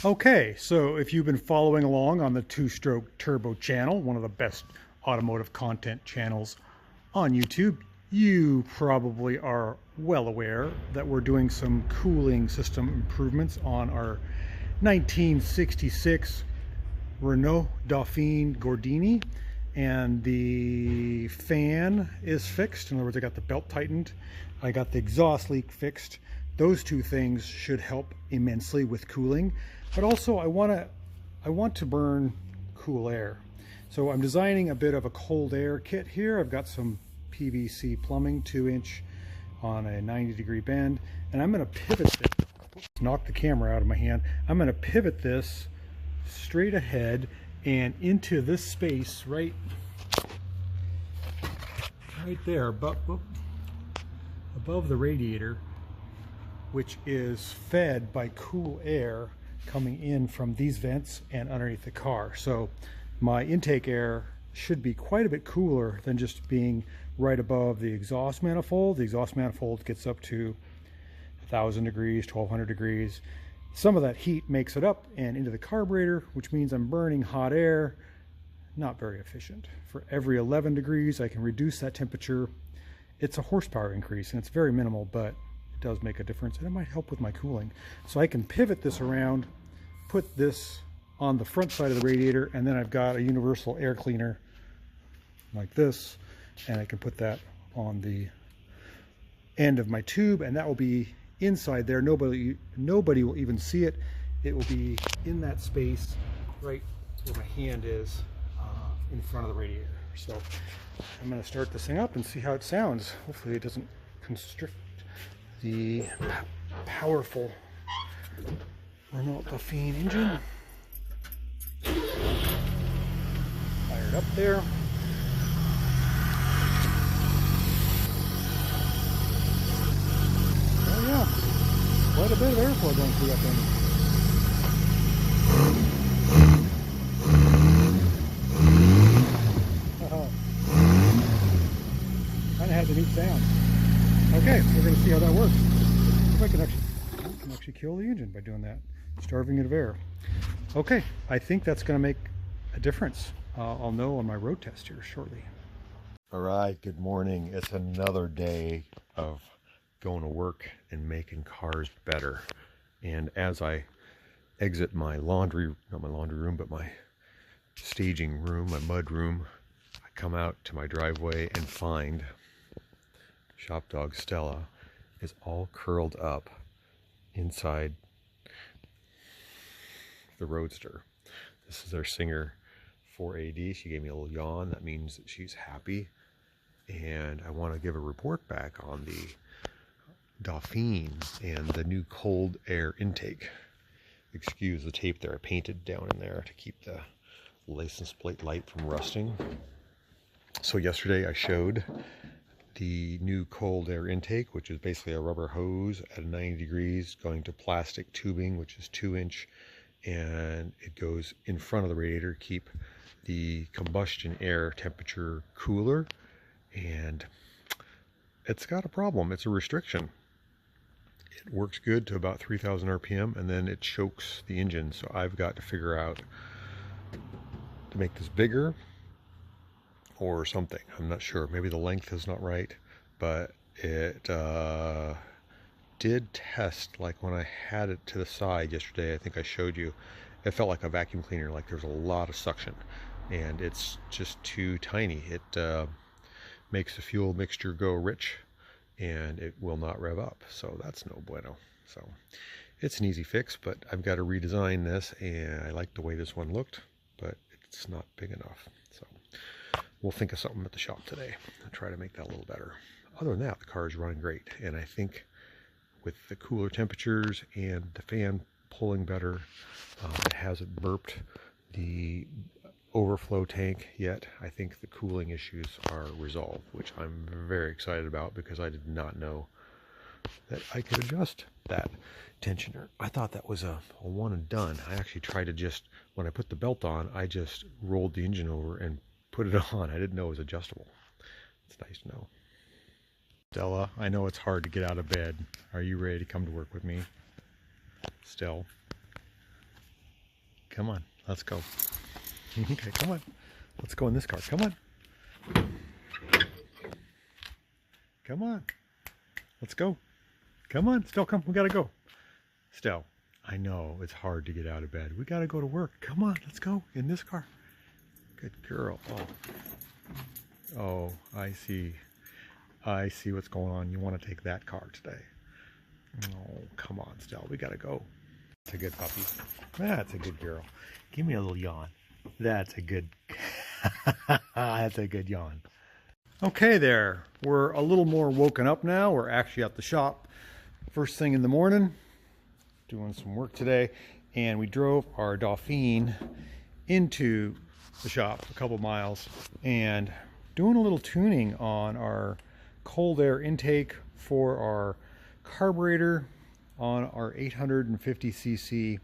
Okay, so if you've been following along on the Two-Stroke Turbo channel, one of the best automotive content channels on YouTube, you probably are well aware that we're doing some cooling system improvements on our 1966 Renault Dauphine Gordini, and the fan is fixed. In other words, I got the belt tightened, I got the exhaust leak fixed. Those two things should help immensely with cooling, but also I want to burn cool air. So I'm designing a bit of a cold air kit here. I've got some PVC plumbing, 2-inch on a 90-degree bend, and I'm going to pivot this. Knock the camera out of my hand. I'm going to pivot this straight ahead and into this space right there, but above the radiator, which is fed by cool air coming in from these vents and underneath the car. So my intake air should be quite a bit cooler than just being right above the exhaust manifold. The exhaust manifold gets up to 1,000 degrees, 1,200 degrees. Some of that heat makes it up and into the carburetor, which means I'm burning hot air. Not very efficient. For every 11 degrees, I can reduce that temperature. It's a horsepower increase, and it's very minimal, but it does make a difference, and it might help with my cooling. So I can pivot this around, put this on the front side of the radiator, and then I've got a universal air cleaner like this, and I can put that on the end of my tube, and that will be inside there. Nobody will even see it. It will be in that space right where my hand is, in front of the radiator. So I'm going to start this thing up and see how it sounds. Hopefully it doesn't constrict the powerful Renault Dauphine engine. Fired up there. Oh yeah, quite a bit of airflow going through that thing. Kind of has a neat sound. Okay, we're going to see how that works. If I can actually kill the engine by doing that, starving it of air. Okay, I think that's going to make a difference. I'll know on my road test here shortly. All right, good morning. It's another day of going to work and making cars better. And as I exit my laundry, not my laundry room, but my staging room, my mud room, I come out to my driveway and find shop dog Stella is all curled up inside the Roadster. This is our Singer 4AD. She gave me a little yawn. That means that she's happy. And I want to give a report back on the Dauphine and the new cold air intake. Excuse the tape there. I painted down in there to keep the license plate light from rusting. So yesterday I showed the new cold air intake, which is basically a rubber hose at 90 degrees going to plastic tubing, which is 2-inch, and it goes in front of the radiator to keep the combustion air temperature cooler. And it's got a problem. It's a restriction. It works good to about 3,000 RPM, and then it chokes the engine. So I've got to figure out to make this bigger or something. I'm not sure. Maybe the length is not right, but it did test, like when I had it to the side yesterday, I think I showed you, it felt like a vacuum cleaner, like there's a lot of suction, and it's just too tiny. It makes the fuel mixture go rich, and it will not rev up, so that's no bueno. So it's an easy fix, but I've got to redesign this, and I like the way this one looked, but it's not big enough. So we'll think of something at the shop today and try to make that a little better. Other than that, the car is running great, and I think with the cooler temperatures and the fan pulling better, it hasn't burped the overflow tank yet. I think the cooling issues are resolved, which I'm very excited about because I did not know that I could adjust that tensioner. I thought that was a one and done. I actually tried to just, when I put the belt on, I just rolled the engine over and put it on. I didn't know it was adjustable. It's nice to know. Stella, I know it's hard to get out of bed. Are you ready to come to work with me? Still. come on, let's go. Okay, come on. Let's go in this car. Come on. Come on. Let's go. Come on, Stell, come. We gotta go. Stell, I know it's hard to get out of bed. We gotta go to work. Come on, let's go in this car. Good girl. Oh. Oh, I see. I see what's going on. You want to take that car today. Oh, come on, Stell. We gotta go. That's a good puppy. That's a good girl. Give me a little yawn. That's a good that's a good yawn. Okay there, we're a little more woken up now. We're actually at the shop first thing in the morning, doing some work today, and we drove our Dauphine into the shop a couple miles and doing a little tuning on our cold air intake for our carburetor on our 850cc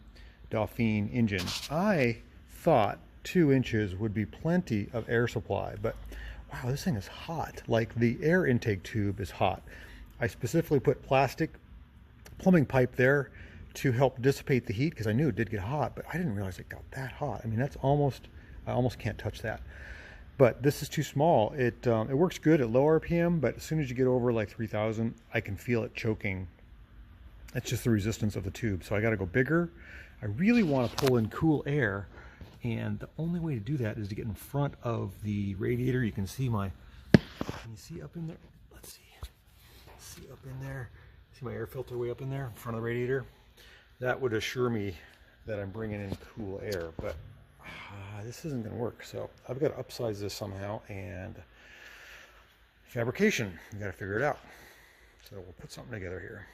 Dauphine engine. I thought 2 inches would be plenty of air supply, but wow, this thing is hot. Like, the air intake tube is hot. I specifically put plastic plumbing pipe there to help dissipate the heat because I knew it did get hot, but I didn't realize it got that hot. I mean, that's almost, I almost can't touch that. But this is too small. It works good at low RPM, but as soon as you get over like 3,000, I can feel it choking. It's just the resistance of the tube. So I got to go bigger. I really want to pull in cool air, and the only way to do that is to get in front of the radiator. You can see my, can you see up in there? Let's see. See up in there? See my air filter way up in there in front of the radiator? That would assure me that I'm bringing in cool air, but this isn't going to work. So I've got to upsize this somehow, and fabrication, you got to figure it out. So we'll put something together here.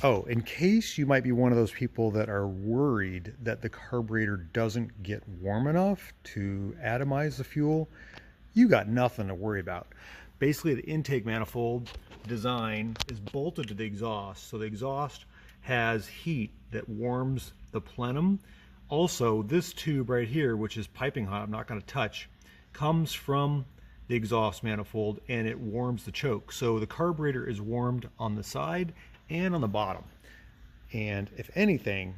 Oh, in case you might be one of those people that are worried that the carburetor doesn't get warm enough to atomize the fuel, you got nothing to worry about. Basically, the intake manifold design is bolted to the exhaust, so the exhaust has heat that warms the plenum. Also, this tube right here, which is piping hot, I'm not going to touch, comes from the exhaust manifold, and it warms the choke. So the carburetor is warmed on the side and on the bottom, and if anything,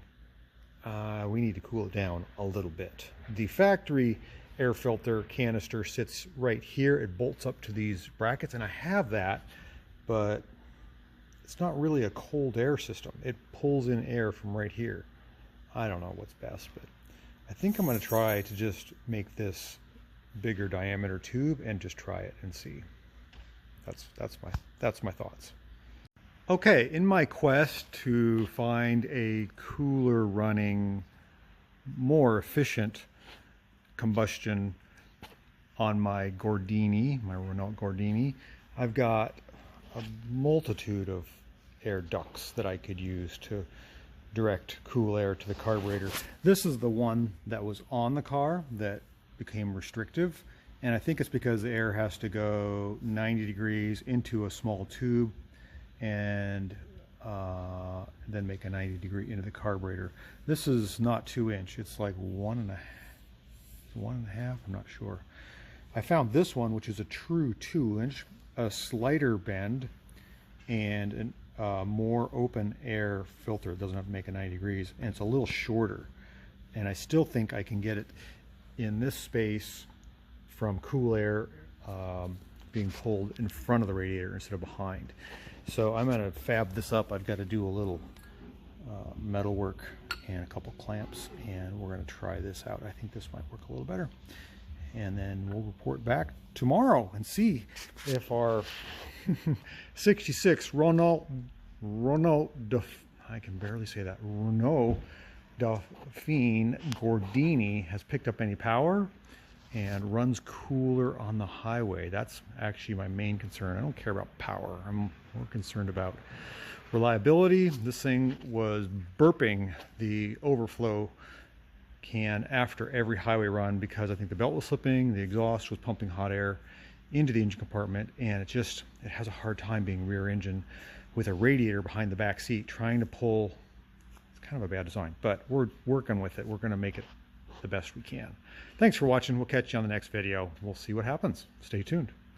we need to cool it down a little bit. The factory air filter canister sits right here. It bolts up to these brackets, and I have that, but it's not really a cold air system. It pulls in air from right here. I don't know what's best, but I think I'm going to try to just make this bigger diameter tube and just try it and see. That's my thoughts. Okay, in my quest to find a cooler running, more efficient combustion on my Gordini, my Renault Gordini, I've got a multitude of air ducts that I could use to direct cool air to the carburetor. This is the one that was on the car that became restrictive, and I think it's because the air has to go 90 degrees into a small tube and then make a 90 degree into the carburetor. This is not 2 inch, it's like 1.5, I'm not sure. I found this one, which is a true 2 inch, a slighter bend, and a more open air filter. It doesn't have to make a 90 degrees, and it's a little shorter, and I still think I can get it in this space from cool air being pulled in front of the radiator instead of behind. So I'm going to fab this up. I've got to do a little metal work and a couple clamps, and we're going to try this out. I think this might work a little better, and then we'll report back tomorrow and see if our 66 Renault I can barely say that, Renault Dauphine Gordini has picked up any power and runs cooler on the highway. That's actually my main concern. I don't care about power. I'm more concerned about reliability. This thing was burping the overflow can after every highway run because I think the belt was slipping, the exhaust was pumping hot air into the engine compartment, and it has a hard time being rear engine with a radiator behind the back seat trying to pull. It's kind of a bad design, but we're working with it. We're going to make it the best we can. Thanks for watching. We'll catch you on the next video. We'll see what happens. Stay tuned.